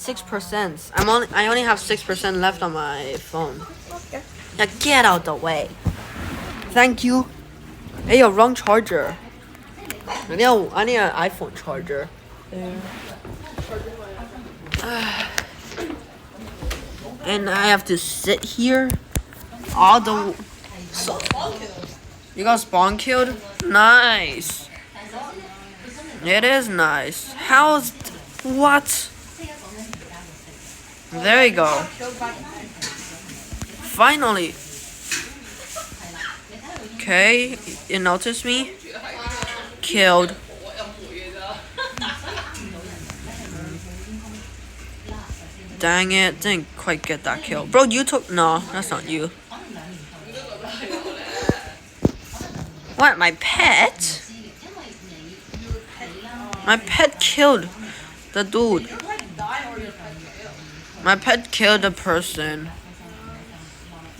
6%. I only have 6% left on my phone. Okay. Now get out the way. Thank you. Hey, yo, wrong charger. I need an iPhone charger. And I have to sit here all the. You got spawn killed? Nice. It is nice. How's what? There you go. Finally. Okay, you noticed me? Killed. Dang it, didn't quite get that kill. Bro, you took. No, that's not you. What, my pet? My pet killed the dude. My pet killed the person.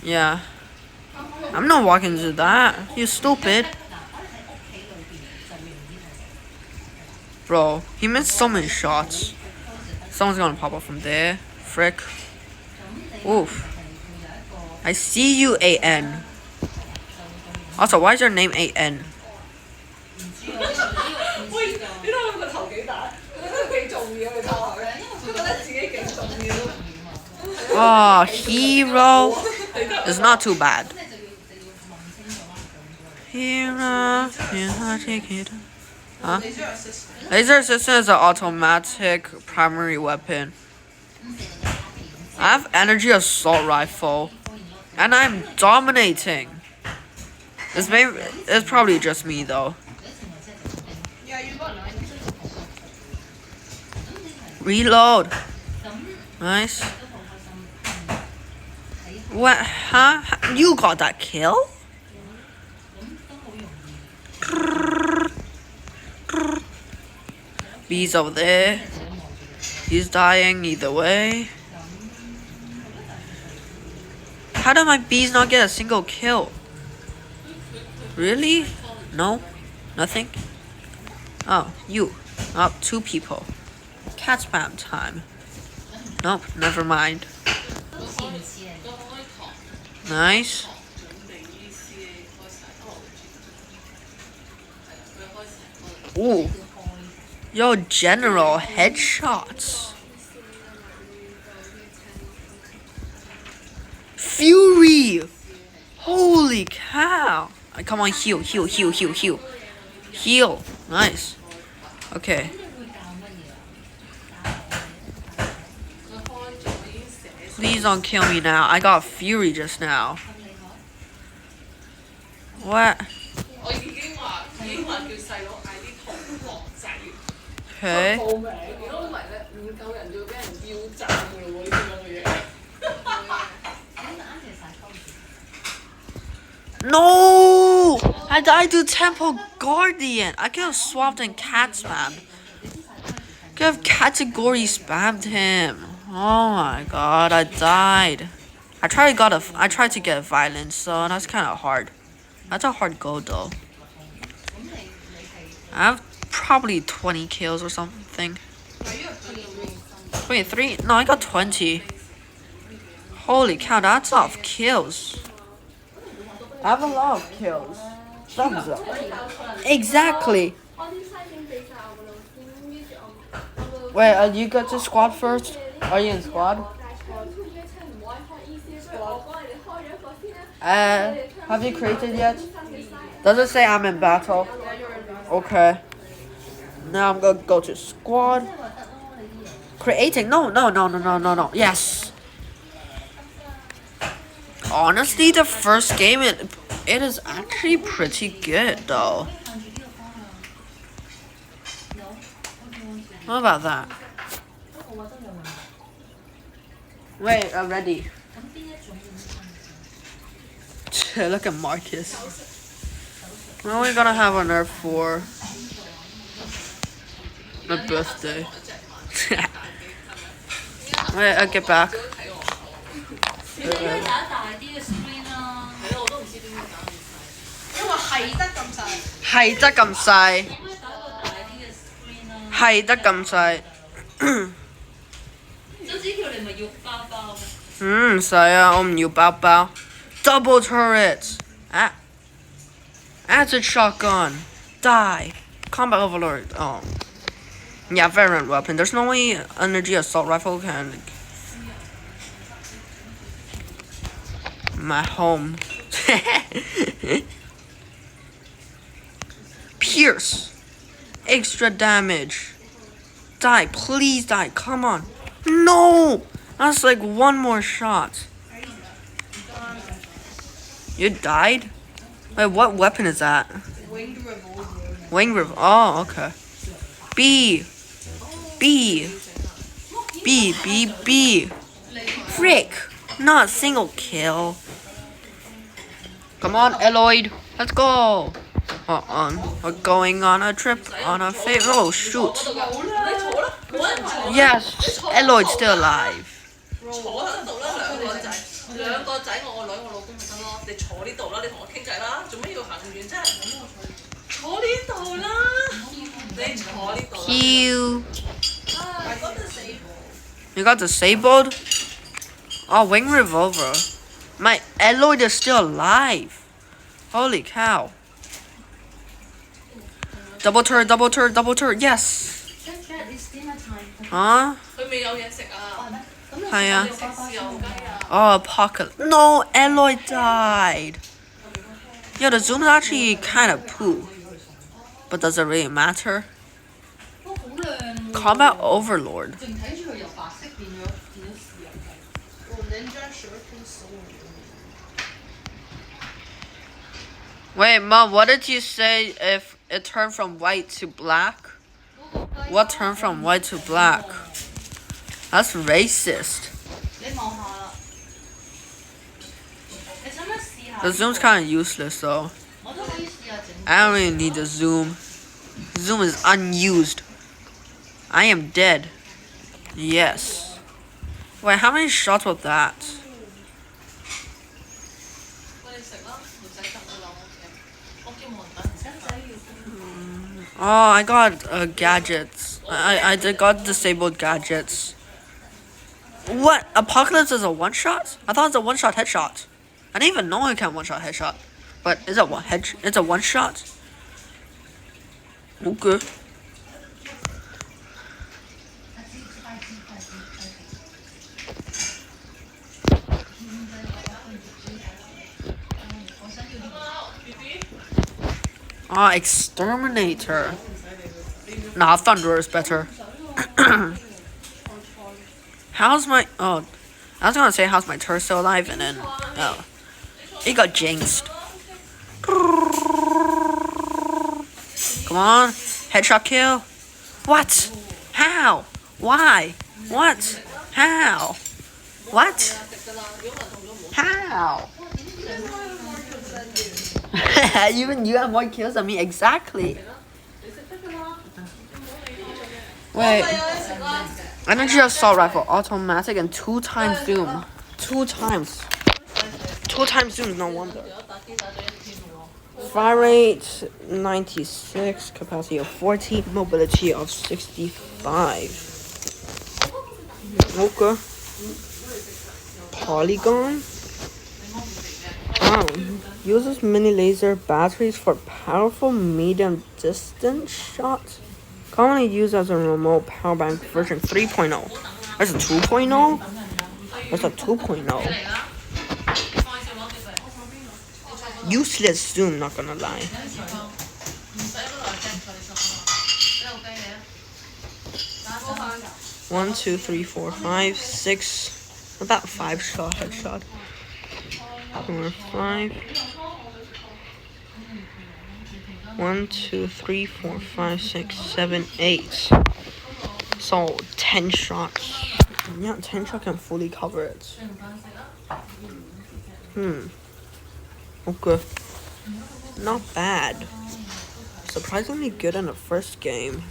Yeah. I'm not walking into that. You stupid. Bro, he missed so many shots. Someone's gonna pop up from there. Frick. Oof. I see you, AN. Also, why is your name AN? Oh, hero is not too bad. Hero, yeah, take it. Huh? Laser assistant is an automatic primary weapon. I have energy assault rifle, and I'm dominating. It's probably just me though. Reload. Nice. What? Huh? You got that kill? Bees over there. He's dying either way. How did my bees not get a single kill? Really? No? Nothing? Oh, you. Oh, 2 people. Cat spam time. Nope, never mind. Nice. Ooh. Yo, general headshots. Fury! Holy cow! Come on, heal. Heal. Nice. Okay. Please don't kill me now. I got Fury just now. What? Okay. No! I died to Temple Guardian. I could have swapped and cat spammed. Could have category spammed him. Oh my god, I died. I tried to get violence, so that's kind of hard. That's a hard goal though. I have probably 20 kills or something. 23? No, I got 20. Holy cow, that's a lot of kills. I have a lot of kills. Thumbs up. Exactly. Wait, you got to squad first? Are you in squad? Have you created yet? Does it say I'm in battle? Okay. Now I'm gonna go to squad. Creating. No. Yes. Honestly, the first game, it is actually pretty good though. What about that? Wait, I'm ready. Look at Marcus. We're only gonna have a nerf for my birthday. Wait, I'll get back.係得咁細。肉包包. Double turrets. Ah. Acid shotgun. Die. Combat overlord. Oh. Yeah, variant weapon. There's no way energy assault rifle can. My home. Pierce. Extra damage. Die. Please die. Come on. No! That's like one more shot. You died? Wait, what weapon is that? Wing revolver. Oh, okay. B. Frick. Not a single kill. Come on, Eloyd. Let's go. We're going on a trip on a oh shoot. Yes, Eloyd's still alive. Q. You got disabled? Oh, wing revolver. My Eloyd is still alive. Holy cow. Double turret, yes. Huh? Oh, apocalypse. No, Eloyd died. Yeah, the zoom is actually kind of poo. But does it really matter? Combat overlord. Wait, Mom, what did you say if it turned from white to black? What turned from white to black? That's racist. The zoom's kind of useless though. I don't really need the zoom. Zoom is unused. I am dead. Yes. Wait, how many shots was that? Oh, I got gadgets. I got disabled gadgets. What? Apocalypse is a one-shot? I thought it was a one-shot headshot. I didn't even know I can one-shot headshot. But is it it's a one-shot? Okay. Ah, exterminator. Nah, thunder is better. How's my I was gonna say how's my turret still alive and then it got jinxed. Come on, headshot kill. What? How? Why? What? How? What? How? Even you have more kills than me, exactly. Wait. Energy assault rifle, automatic, and 2 times zoom. 2 times. 2 times zoom, no wonder. Fire rate 96, capacity of 40, mobility of 65. Okay. Polygon. Uses mini laser batteries for powerful medium distance shots. Commonly used as a remote power bank version 3.0. There's a 2.0? There's a 2.0. Useless zoom, not gonna lie. One, 2, 3, 4, 5, 6. About 5-shot headshot. 4, 5. 1, 2, 3, 4, 5, 6, 7, 8. So 10 shots. Yeah, 10 shots can fully cover it. Okay. Not bad. Surprisingly good in the first game.